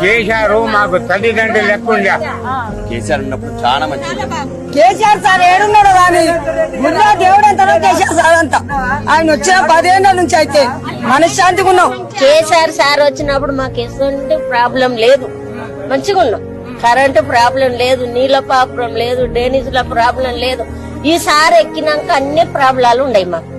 కేసీఆర్ మాకు తల్లిదండ్రులు లెక్క ఉండే. కేసీఆర్ ఉన్నప్పుడు చాలా మంచిది. కేసీఆర్ సార్ ఏడున్నాడు కానీ గుళ్ళో దేవుడు ఎంతనో కేసీఆర్ సార్ అంట. ఆయన వచ్చిన 10 ఏళ్ల నుంచి అయితే మనశ్శాంతిగా ఉన్నాం. కేసీఆర్ సార్ వచ్చినప్పుడు మాకు ఎటువంటి ప్రాబ్లం లేదు, మంచిగా ఉన్నాం. కరెంటు ప్రాబ్లం లేదు, నీళ్ళ ప్రాబ్లం లేదు, డ్రైనేజీల ప్రాబ్లం లేదు. ఈ సార్ ఎక్కినాక అన్ని ప్రాబ్లాలు ఉన్నాయి మాకు.